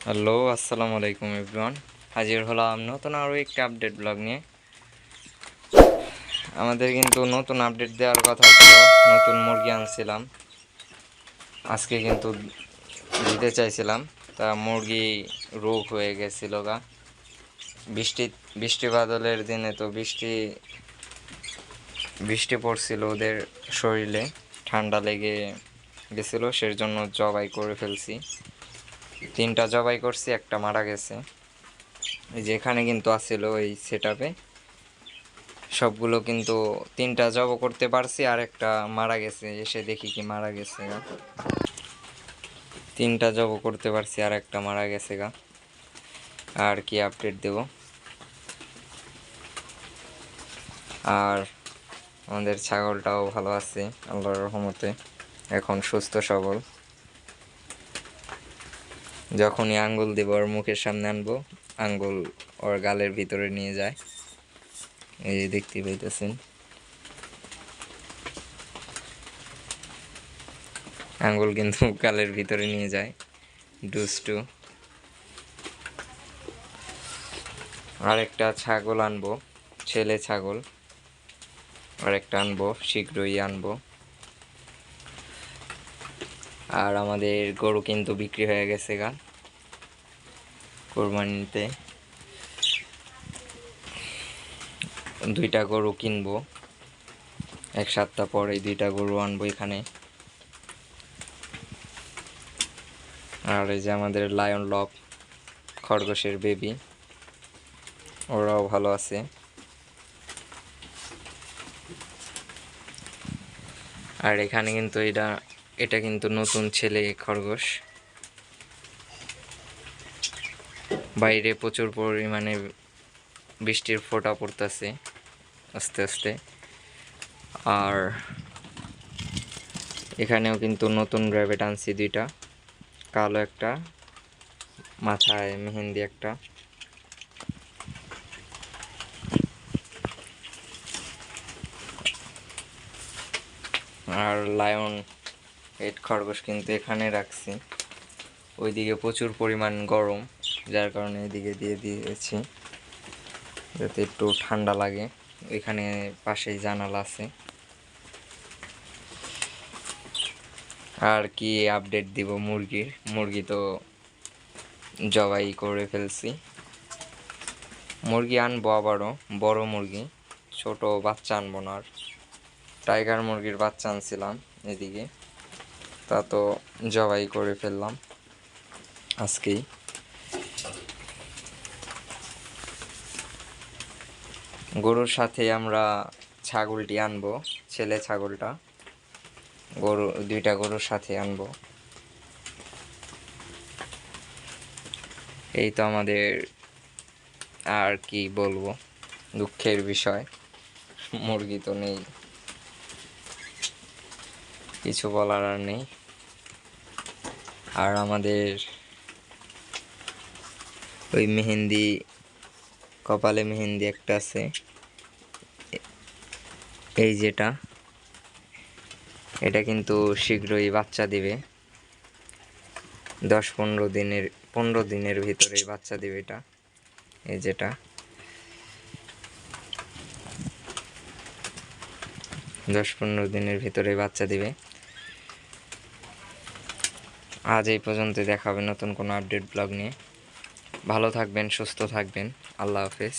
Hello, আসসালামু আলাইকুম everyone. হাজির হলাম নতুন আরও একটি আপডেট ব্লগ নিয়ে। আমাদের কিন্তু নতুন আপডেট দেওয়ার কথা ছিল, নতুন মুরগি আনছিলাম, আজকে কিন্তু দিতে চাইছিলাম। তা মুরগি রোগ হয়ে গেছিল গা, বৃষ্টি বৃষ্টি বাদলের দিনে তো বৃষ্টি পড়ছিল, ওদের শরীরে ঠান্ডা লেগে গেছিলো, সেই জন্য জবাই করে ফেলছি। 3টা জবাই করছি, একটা মারা গেছে। এই যে এখানে কিন্তু আসছিল এই সেটআপে সবগুলো, কিন্তু 3টা জব করতে পারছি, আর একটা মারা গেছে। এসে দেখি কি মারা গেছে গা। 3টা জব করতে পারছি, আর একটা মারা গেছে গা। আর কি আপডেট দেব। আর আমাদের ছাগলটাও ভালো আছে আল্লাহর রহমতে, এখন সুস্থ সবল। যখনই আঙ্গুল দেব ওর মুখের সামনে আনবো, আঙ্গুল ওর গালের ভিতরে নিয়ে যায়। এই দেখতে পাইতেছেন, আঙ্গুল কিন্তু গালের ভিতরে নিয়ে যায়, দুষ্টু। আরেকটা ছাগল আনবো, ছেলে ছাগল আরেকটা আনবো, শীঘ্রই আনবো। আর আমাদের গরু কিন্তু বিক্রি হয়ে গেছে গা কোরবানিতে। 2টা গরু কিনবো, 1 সপ্তাহ পরে 2টা গরু আনবো এখানে। আর এই যে আমাদের লায়ন লব খরগোশের বেবি, ওরাও ভালো আছে। আর এখানে কিন্তু এটা কিন্তু নতুন ছেলে খরগোশ। বাইরে প্রচুর পরিমাণে বৃষ্টির ফোঁটা পড়তেছে আস্তে আস্তে। আর এখানেও কিন্তু নতুন র্যাবিট আনছি 2টা, কালো একটা, মাথায় মেহেন্দি একটা। আর লায়ন হেড খরগোশ কিন্তু এখানে রাখছি, ওইদিকে প্রচুর পরিমাণ গরম, যার কারণে এদিকে দিয়ে দিয়েছি যাতে একটু ঠান্ডা লাগে। এখানে পাশেই জানালা আছে। আর কি আপডেট দিব মুরগি তো জবাই করে ফেলছি। মুরগি আনবো আবারও, বড় মুরগি, ছোট বাচ্চা আনবো না। আর টাইগার মুরগির বাচ্চা আনছিলাম এদিকে, তা তো জবাই করে ফেললাম আজকেই। গরুর সাথে আমরা ছাগলটি আনবো, ছেলে ছাগলটা, 2টা গরুর সাথে আনবো। এই তো আমাদের, আর কি বলবো, দুঃখের বিষয়, মুরগি তো নেই, কিছু বলার আর নেই। আর আমাদের ওই মেহেন্দি, কপালে মেহেন্দি একটা আছে, এই যেটা, এটা কিন্তু শীঘ্রই বাচ্চা দিবে। 15 দিনের ভিতরেই বাচ্চা দিবে এটা। এই যেটা 10-15 দিনের ভিতরে বাচ্চা দিবে। আজ এই পর্যন্ত, দেখা হবে নতুন কোনো আপডেট ব্লগ নিয়ে। ভালো থাকবেন, সুস্থ থাকবেন, আল্লাহ হাফেজ।